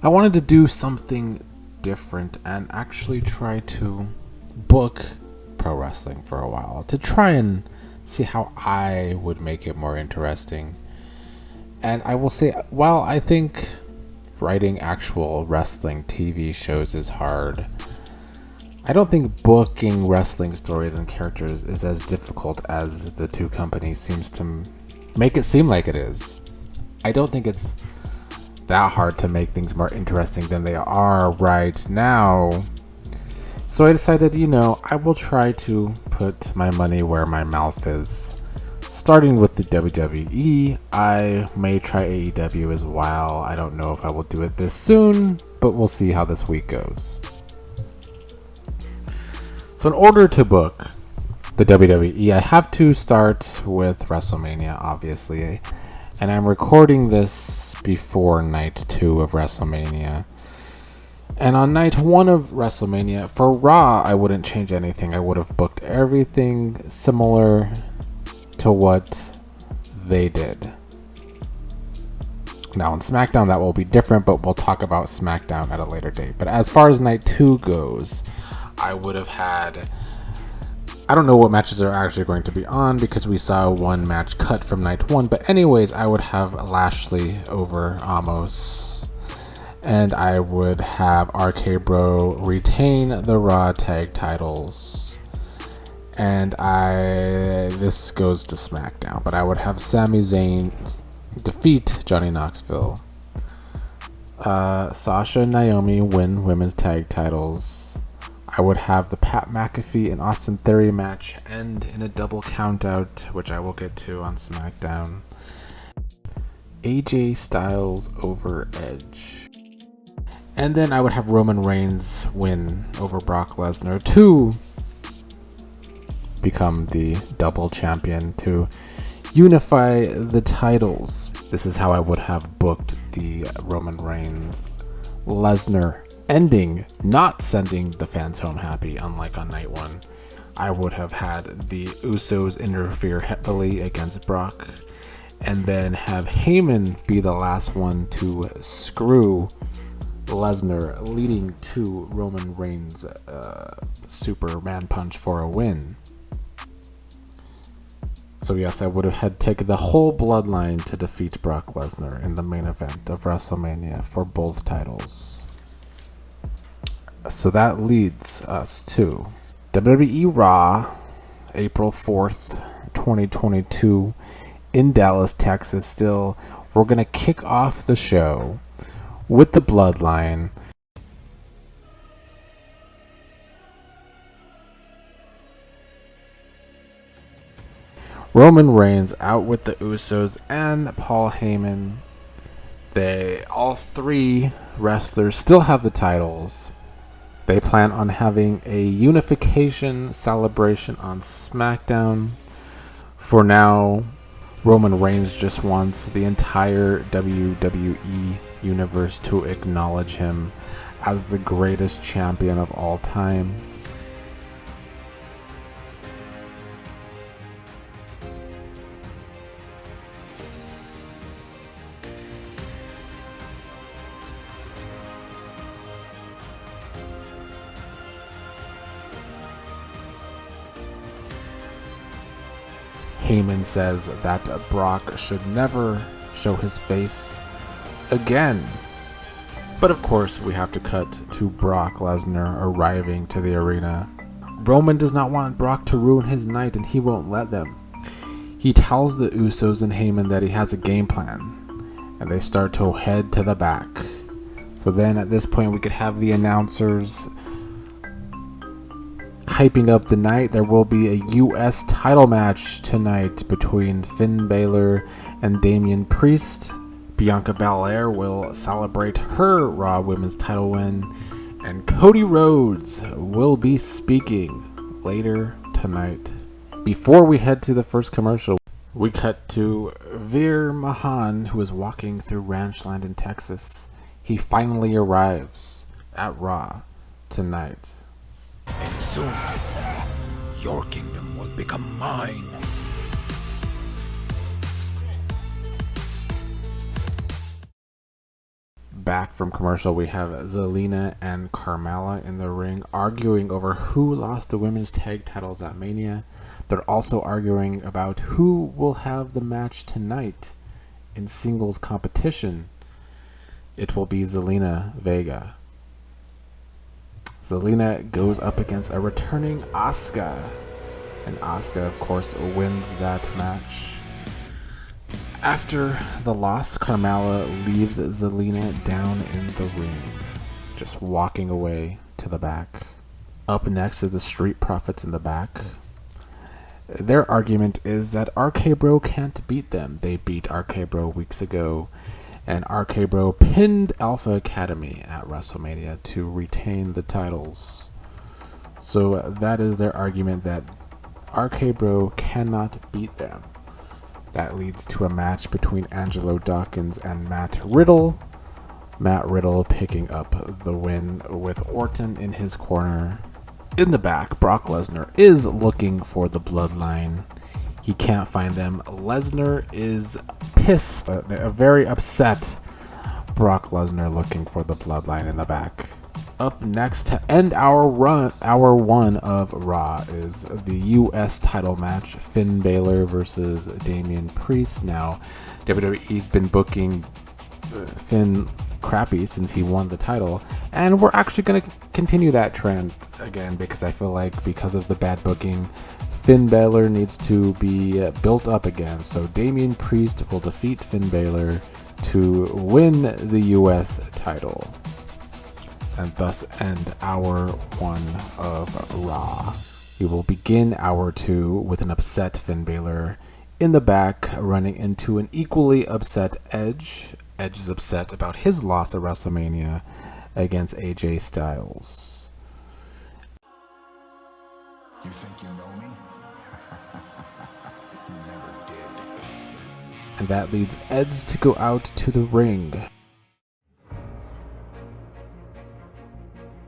I wanted to do something different and actually try to book pro wrestling for a while to try and see how I would make it more interesting. And I will say, while I think writing actual wrestling TV shows is hard, I don't think booking wrestling stories and characters is as difficult as the two companies seems to make it seem like it is. I don't think it's that hard to make things more interesting than they are right now. So I decided, I will try to put my money where my mouth is. Starting with the WWE, I may try AEW as well. I don't know if I will do it this soon, but we'll see how this week goes. So in order to book the WWE, I have to start with WrestleMania, obviously. And I'm recording this before night 2 of WrestleMania. And on night 1 of WrestleMania, for Raw, I wouldn't change anything. I would have booked everything similar to what they did. Now on SmackDown, that will be different, but we'll talk about SmackDown at a later date. But as far as night 2 goes, I would have had... I don't know what matches are actually going to be on because we saw one match cut from night 1. But anyways, I would have Lashley over Amos. And I would have RK Bro retain the Raw tag titles. And this goes to SmackDown. But I would have Sami Zayn defeat Johnny Knoxville. Sasha and Naomi win women's tag titles. I would have the Pat McAfee and Austin Theory match end in a double countout, which I will get to on SmackDown. AJ Styles over Edge. And then I would have Roman Reigns win over Brock Lesnar to become the double champion, to unify the titles. This is how I would have booked the Roman Reigns Lesnar ending, not sending the fans home happy, unlike on night 1. I would have had the Usos interfere heavily against Brock, and then have Heyman be the last one to screw Lesnar, leading to Roman Reigns' Superman punch for a win. So yes, I would have had taken the whole bloodline to defeat Brock Lesnar in the main event of WrestleMania for both titles. So that leads us to WWE Raw, April 4th, 2022, in Dallas, Texas. Still, we're going to kick off the show with the Bloodline. Roman Reigns out with the Usos and Paul Heyman. All three wrestlers still have the titles. They plan on having a unification celebration on SmackDown. For now, Roman Reigns just wants the entire WWE universe to acknowledge him as the greatest champion of all time. Heyman says that Brock should never show his face again. But of course, we have to cut to Brock Lesnar arriving to the arena. Roman does not want Brock to ruin his night, and he won't let them. He tells the Usos and Heyman that he has a game plan, and they start to head to the back. So then at this point, we could have the announcers hyping up the night. There will be a U.S. title match tonight between Finn Balor and Damian Priest. Bianca Belair will celebrate her Raw Women's title win, and Cody Rhodes will be speaking later tonight. Before we head to the first commercial, we cut to Veer Mahan, who is walking through Ranchland in Texas. He finally arrives at Raw tonight. And soon, your kingdom will become mine. back from commercial, we have Zelina and Carmella in the ring arguing over who lost the women's tag titles at Mania. They're also arguing about who will have the match tonight in singles competition. It will be Zelina Vega. Zelina goes up against a returning Asuka, and Asuka, of course, wins that match. After the loss, Carmella leaves Zelina down in the ring, just walking away to the back. Up next is the Street Profits in the back. Their argument is that RK Bro can't beat them. They beat RK Bro weeks ago, and RK Bro pinned Alpha Academy at WrestleMania to retain the titles. So that is their argument, that RK Bro cannot beat them. That leads to a match between Angelo Dawkins and Matt Riddle. Matt Riddle picking up the win with Orton in his corner. In the back, Brock Lesnar is looking for the Bloodline. He can't find them. Lesnar is pissed, a very upset Brock Lesnar looking for the Bloodline in the back. Up next to end our one of Raw is the U.S. title match, Finn Balor versus Damian Priest. Now, WWE's been booking Finn crappy since he won the title, and we're actually going to continue that trend again, because I feel like because of the bad booking, Finn Balor needs to be built up again. So Damian Priest will defeat Finn Balor to win the U.S. title, and thus end hour one of Raw. We will begin hour two with an upset Finn Balor in the back, running into an equally upset Edge. Edge is upset about his loss at WrestleMania against AJ Styles. You think you know me? You never did. And that leads Edge to go out to the ring.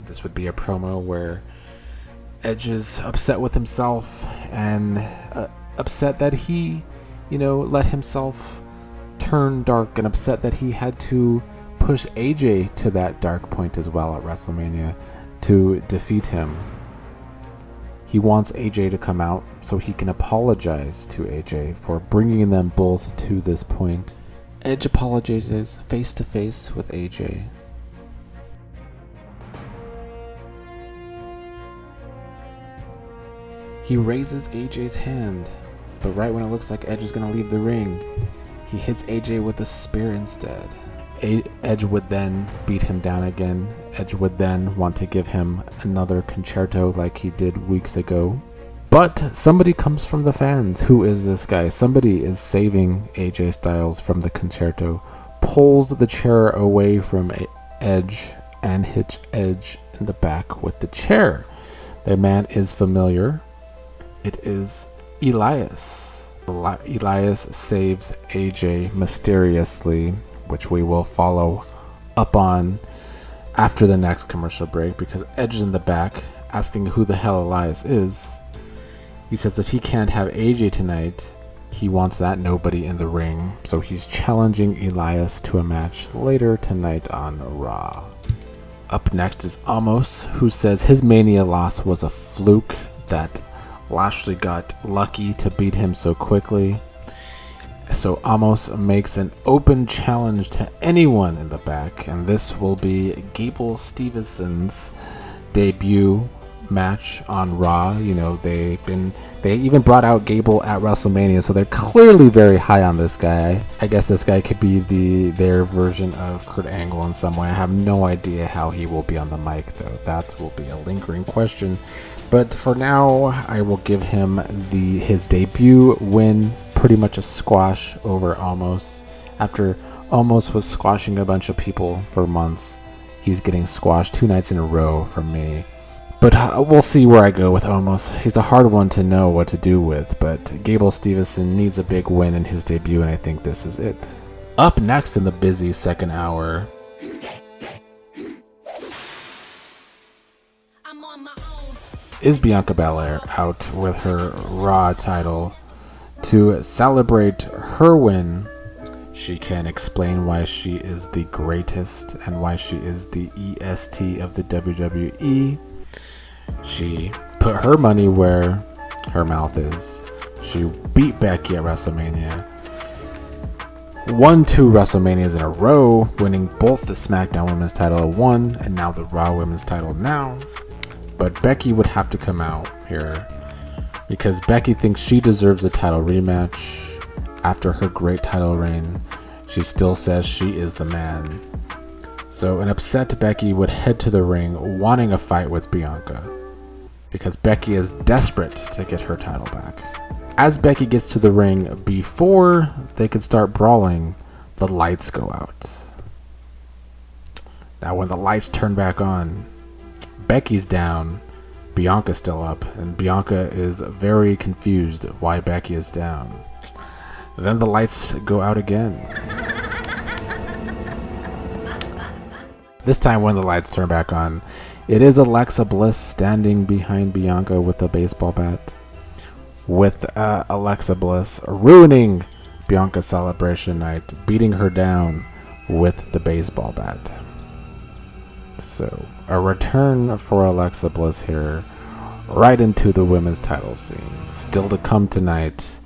This would be a promo where Edge is upset with himself and upset that he, let himself turn dark, and upset that he had to push AJ to that dark point as well at WrestleMania to defeat him. He wants AJ to come out so he can apologize to AJ for bringing them both to this point. Edge apologizes face to face with AJ. He raises AJ's hand, but right when it looks like Edge is going to leave the ring, he hits AJ with a spear instead. Edge would then beat him down again. Edge would then want to give him another concerto like he did weeks ago. But somebody comes from the fans. Who is this guy? Somebody is saving AJ Styles from the concerto, pulls the chair away from Edge, and hits Edge in the back with the chair. The man is familiar. It is Elias. Elias saves AJ mysteriously, which we will follow up on after the next commercial break, because Edge is in the back asking who the hell Elias is. He says if he can't have AJ tonight, he wants that nobody in the ring, so he's challenging Elias to a match later tonight on Raw. Up next is Amos, who says his Mania loss was a fluke, that Lashley got lucky to beat him so quickly. So Amos makes an open challenge to anyone in the back, and this will be Gable Stevenson's debut match on Raw. They even brought out Gable at WrestleMania, so they're clearly very high on this guy. I guess this guy could be their version of Kurt Angle in some way. I have no idea how he will be on the mic, though. That will be a lingering question. But for now, I will give him his debut win, pretty much a squash over Almost. After Almost was squashing a bunch of people for months, he's getting squashed 2 nights in a row from me. But we'll see where I go with Almost. He's a hard one to know what to do with, but Gable Stevenson needs a big win in his debut, and I think this is it. Up next in the busy second hour is Bianca Belair out with her Raw title. To celebrate her win, She can explain why she is the greatest and why she is the EST of the WWE. She put her money where her mouth is. She beat Becky at WrestleMania. Won 2 WrestleManias in a row, winning both the SmackDown Women's title at 1 and now the Raw Women's title now. But Becky would have to come out here because Becky thinks she deserves a title rematch. After her great title reign, she still says she is the man. So an upset Becky would head to the ring wanting a fight with Bianca because Becky is desperate to get her title back. As Becky gets to the ring, before they could start brawling, the lights go out. Now when the lights turn back on, Becky's down, Bianca's still up, and Bianca is very confused why Becky is down. Then the lights go out again. This time when the lights turn back on, it is Alexa Bliss standing behind Bianca with a baseball bat. With Alexa Bliss ruining Bianca's celebration night, beating her down with the baseball bat. So, a return for Alexa Bliss here, right into the women's title scene. Still to come tonight,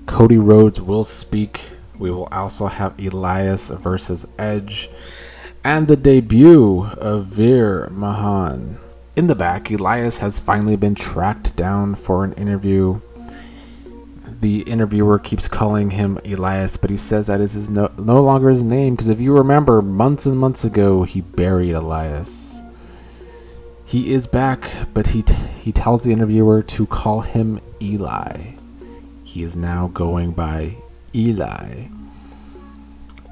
Cody Rhodes will speak. We will also have Elias versus Edge, and the debut of Veer Mahan. In the back, Elias has finally been tracked down for an interview. The interviewer keeps calling him Elias, but he says that is no longer his name, because if you remember, months and months ago, he buried Elias. He is back, but he tells the interviewer to call him Eli. He is now going by Eli.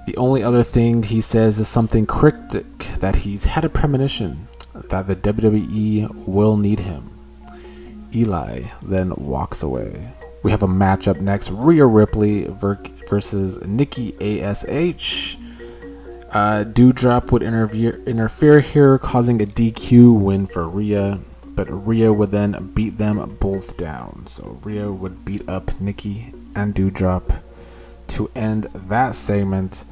The only other thing he says is something cryptic, that he's had a premonition that the WWE will need him. Eli then walks away. We have a matchup next. Rhea Ripley versus Nikki ASH. Doudrop would interfere here, causing a DQ win for Rhea. But Rhea would then beat them both down. So Rhea would beat up Nikki and Doudrop to end that segment.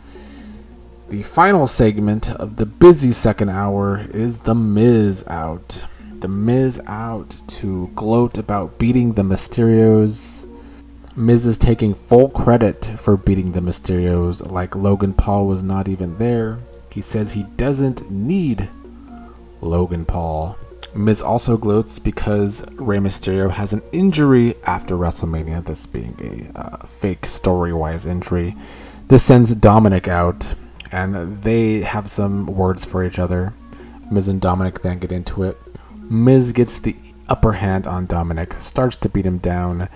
The final segment of the busy second hour is The Miz out. The Miz out to gloat about beating the Mysterios. Miz is taking full credit for beating the Mysterios, like Logan Paul was not even there. He says he doesn't need Logan Paul. Miz also gloats because Rey Mysterio has an injury after WrestleMania, this being a fake story-wise injury. This sends Dominic out, and they have some words for each other. Miz and Dominic then get into it. Miz gets the upper hand on Dominic, starts to beat him down.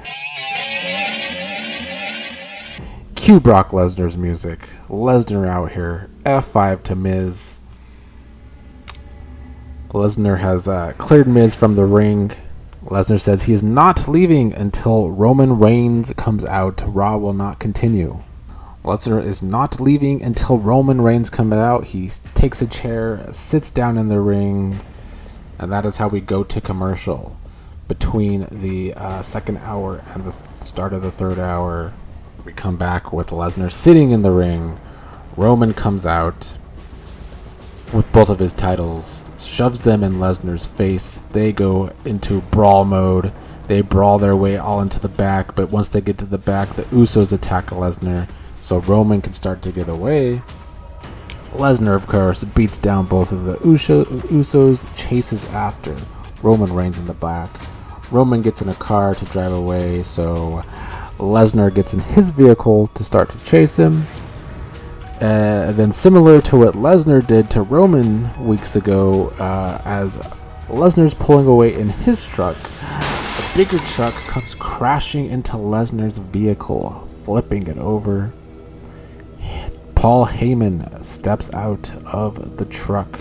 Cue Brock Lesnar's music. Lesnar out here. F5 to Miz. Lesnar has cleared Miz from the ring. Lesnar says he is not leaving until Roman Reigns comes out. Raw will not continue. Lesnar is not leaving until Roman Reigns comes out. He takes a chair, sits down in the ring, and that is how we go to commercial. Between the second hour and the start of the third hour, we come back with Lesnar sitting in the ring. Roman comes out with both of his titles, shoves them in Lesnar's face. They go into brawl mode. They brawl their way all into the back, but once they get to the back, the Usos attack Lesnar, so Roman can start to get away. Lesnar, of course, beats down both of the Usos, chases after Roman Reigns in the back. Roman gets in a car to drive away, so Lesnar gets in his vehicle to start to chase him. Then similar to what Lesnar did to Roman weeks ago, as Lesnar's pulling away in his truck, a bigger truck comes crashing into Lesnar's vehicle, flipping it over. Paul Heyman steps out of the truck.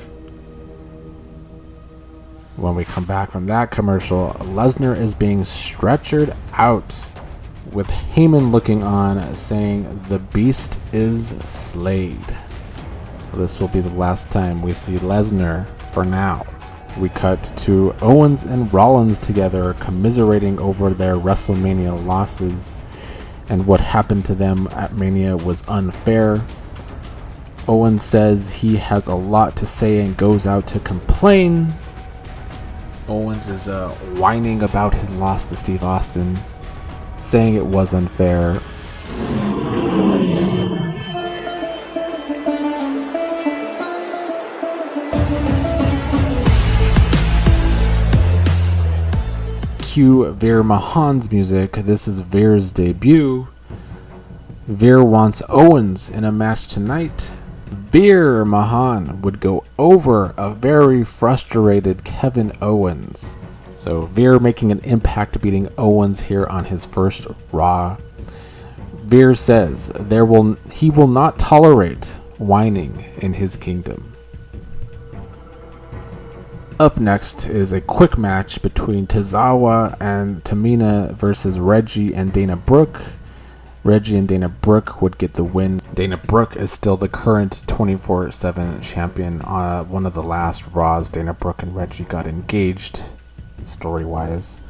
When we come back from that commercial, Lesnar is being stretchered out, with Heyman looking on, saying the beast is slayed. This will be the last time we see Lesnar for now. We cut to Owens and Rollins together, commiserating over their WrestleMania losses. and what happened to them at Mania was unfair. Owens says he has a lot to say and goes out to complain. Owens is whining about his loss to Steve Austin, saying it was unfair. Cue Veer Mahan's music. This is Veer's debut. Veer wants Owens in a match tonight. Veer Mahan would go over a very frustrated Kevin Owens. So Veer making an impact, beating Owens here on his first Raw. Veer says he will not tolerate whining in his kingdom. Up next is a quick match between Tozawa and Tamina versus Reggie and Dana Brooke. Reggie and Dana Brooke would get the win. Dana Brooke is still the current 24/7 champion. One of the last Raws, Dana Brooke and Reggie got engaged, story-wise.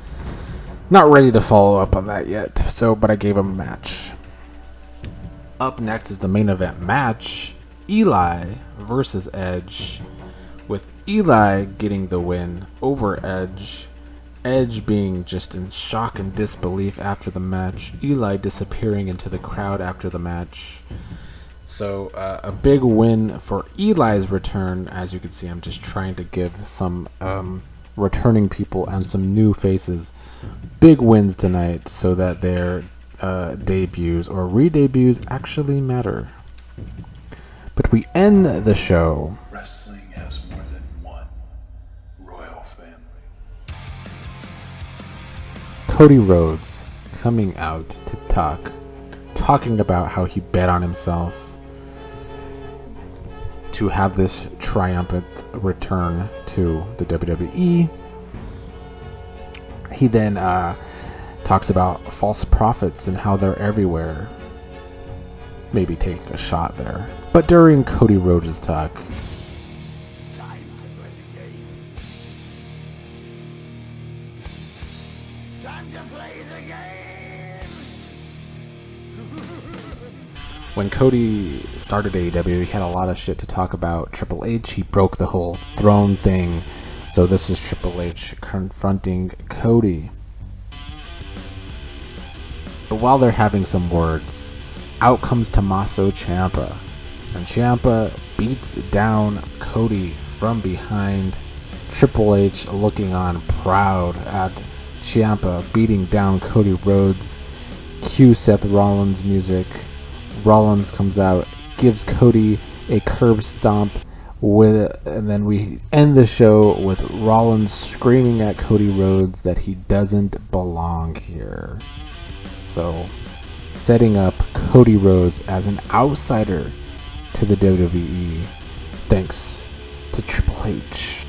Not ready to follow up on that yet, but I gave him a match. Up next is the main event match, Eli versus Edge, with Eli getting the win over Edge. Edge being just in shock and disbelief after the match. Eli disappearing into the crowd after the match. So a big win for Eli's return. As you can see, I'm just trying to give some returning people and some new faces big wins tonight so that their debuts or re-debuts actually matter. But we end the show. Wrestling has more than one royal family. Cody Rhodes coming out to talking about how he bet on himself to have this triumphant return to the WWE. He then talks about false prophets and how they're everywhere. Maybe take a shot there. But during Cody Rhodes' talk, Time to play the game. Time to play the game. when Cody started AEW, he had a lot of shit to talk about Triple H. He broke the whole throne thing. So this is Triple H confronting Cody. But while they're having some words, out comes Tommaso Ciampa. And Ciampa beats down Cody from behind. Triple H looking on proud at Ciampa beating down Cody Rhodes. Cue Seth Rollins music. Rollins comes out, gives Cody a curb stomp, and then we end the show with Rollins screaming at Cody Rhodes that he doesn't belong here. So, setting up Cody Rhodes as an outsider to the WWE, thanks to Triple H.